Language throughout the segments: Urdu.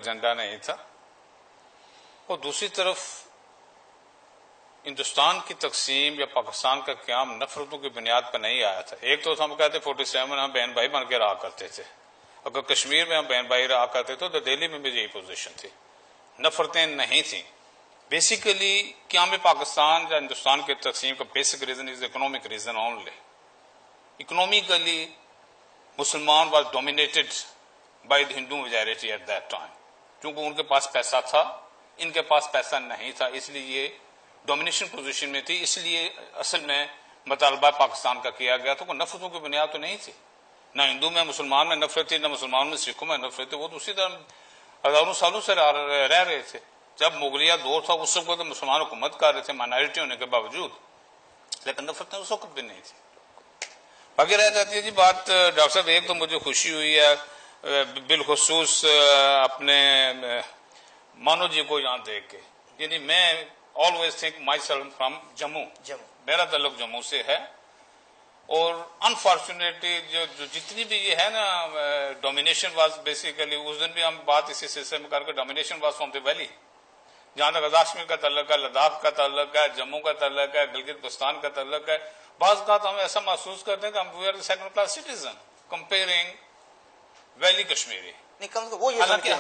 ایجنڈا نہیں تھا، اور دوسری طرف ہندوستان کی تقسیم یا پاکستان کا قیام نفرتوں کی بنیاد پر نہیں آیا تھا۔ ایک تو ہم کہتے 47 ہم بہن بھائی بن کے رہا کرتے تھے، اگر کشمیر میں ہم بہن بھائی رہا کرتے تھے تو دہلی میں بھی یہی پوزیشن تھی، نفرتیں نہیں تھیں۔ بیسیکلی قیام پاکستان یا ہندوستان کی تقسیم کا basic reason is economic reason only. Economically مسلمان was dominated by the Hindu majority at that time, کیونکہ ان کے پاس پیسہ تھا، ان کے پاس پیسہ نہیں تھا، اس لیے یہ ڈومینیشن پوزیشن میں تھی، اس لیے اصل میں مطالبہ پاکستان کا کیا گیا تھا۔ کوئی نفرتوں کی بنیاد تو نہیں تھی، نہ ہندو میں مسلمان میں نفرت تھی، نہ مسلمان میں سکھوں میں نفرت تھی، وہ تو اسی طرح ہزاروں سالوں سے رہ رہے تھے۔ جب مغلیہ دور تھا اس وقت مسلمان حکومت کر رہے تھے مائنارٹی ہونے کے باوجود، لیکن نفرتیں اس وقت بھی نہیں تھی۔ باقی رہ جاتی ہے جی بات ڈاکٹر صاحب، ایک تو مجھے خوشی ہوئی ہے بالخصوص اپنے مانو جی کو یہاں دیکھ کے، یعنی میں always think myself from Jammu, میرا تعلق جموں سے ہے، اور انفارچونیٹلی جو جتنی بھی یہ ہے نا ڈومینیشن واز بیسیکلی، اس دن بھی ہم بات اسی سلسلے میں کر کے domination was from the valley, جہاں تک کشمیر کا تعلق ہے، لداخ کا تعلق ہے، جموں کا تعلق ہے، گلگت بلتستان کا تعلق ہے، بعض اوقات ہم ایسا محسوس کرتے ہیں کہ ہم we are second class citizen comparing valley Kashmiri. حالانکہ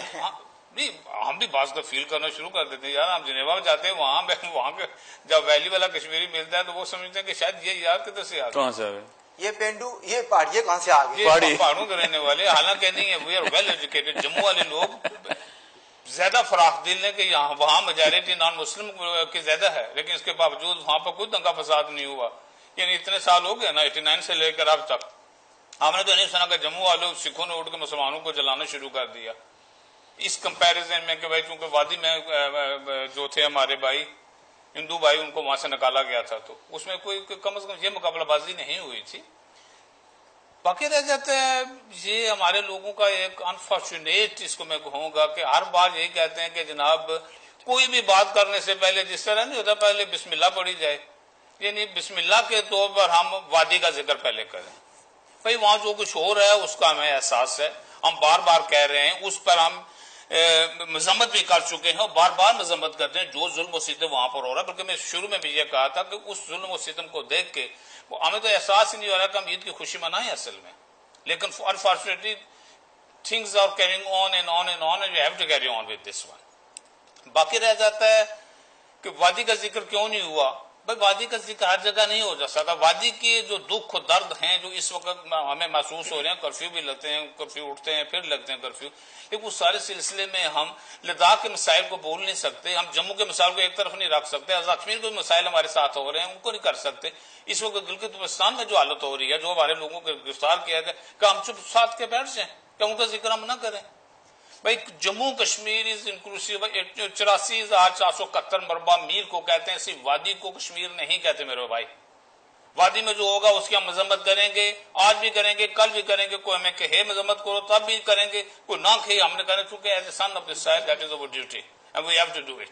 نہیں، ہم بھی بعض کا فیل کرنا شروع کر دیتے ہیں، یار ہم جنیوا میں جاتے ہیں، وہاں کے جب ویلی والا کشمیری ملتا ہے تو وہ سمجھتے ہیں کہ شاید یہ یار کدھر سے آ گئے، یہ پینڈو یہ پہاڑی کہاں سے آ گئے، پہاڑوں کے رہنے والے۔ حالانکہ نہیں ہے، we are well educated. Jammu والے لوگ زیادہ فراخ دل ہیں کہ یہاں وہاں میجارٹی نان مسلم کی زیادہ ہے، لیکن اس کے باوجود وہاں پر کوئی دنگا فساد نہیں ہوا۔ یعنی اتنے سال ہو گئے نا، 89 سے لے کر اب تک ہم نے تو نہیں سنا کہ جموں والوں سکھوں نے اٹھ کے مسلمانوں کو جلانا شروع کر دیا۔ اس کمپیریزن میں کہ بھائی چونکہ وادی میں جو تھے ہمارے بھائی ہندو بھائی، ان کو وہاں سے نکالا گیا تھا، تو اس میں کوئی کم از کم یہ مقابلہ بازی نہیں ہوئی تھی۔ باقی رہ جاتا ہے یہ ہمارے لوگوں کا ایک انفارچونیٹ، اس کو میں کہوں گا کہ ہر بار یہی کہتے ہیں کہ جناب کوئی بھی بات کرنے سے پہلے جس طرح نہیں ہوتا پہلے بسم اللہ پڑھی جائے، یعنی بسم اللہ کے طور پر ہم وادی کا ذکر پہلے کریں۔ بھائی وہاں جو کچھ ہو رہا ہے اس کا ہمیں احساس ہے، ہم بار بار کہہ رہے ہیں، اس پر ہم مذمت بھی کر چکے ہیں اور بار بار مذمت کرتے ہیں جو ظلم و ستم وہاں پر ہو رہا ہے۔ بلکہ میں شروع میں بھی یہ کہا تھا کہ اس ظلم و ستم کو دیکھ کے ہمیں تو احساس ہی نہیں ہو رہا کہ ہم عید کی خوشی منائیں اصل میں، لیکن unfortunately things are carrying on and on and on and we have to carry on with this one۔ باقی رہ جاتا ہے کہ وادی کا ذکر کیوں نہیں ہوا؟ بھائی وادی کا ذکر ہر جگہ نہیں ہو جا سکتا۔ وادی کے جو دکھ و درد ہیں جو اس وقت ہمیں محسوس ہو رہے ہیں، کرفیو بھی لگتے ہیں، کرفیو اٹھتے ہیں پھر لگتے ہیں کرفیو، لیکن اس سارے سلسلے میں ہم لداخ کے مسائل کو بول نہیں سکتے، ہم جموں کے مسائل کو ایک طرف نہیں رکھ سکتے، کشمیر کے مسائل ہمارے ساتھ ہو رہے ہیں ان کو نہیں کر سکتے۔ اس وقت گلگت بلتستان میں جو حالت ہو رہی ہے، جو ہمارے لوگوں کو گرفتار کیا گیا، کہ ہم چپ ساتھ کے بیٹھ جائیں کہ ان کا ذکر ہم نہ کریں؟ بھائی جموں کشمیر از انکلوسیو، 84,471 مربع میل کو کہتے ہیں، صرف وادی کو کشمیر نہیں کہتے میرے بھائی۔ وادی میں جو ہوگا اس کی ہم مذمت کریں گے، آج بھی کریں گے، کل بھی کریں گے، کوئی ہمیں کہے مذمت کرو تب بھی کریں گے، کوئی نہ کہے ہم نے کریں، چونکہ as a son of this side that is our duty and we have to do it.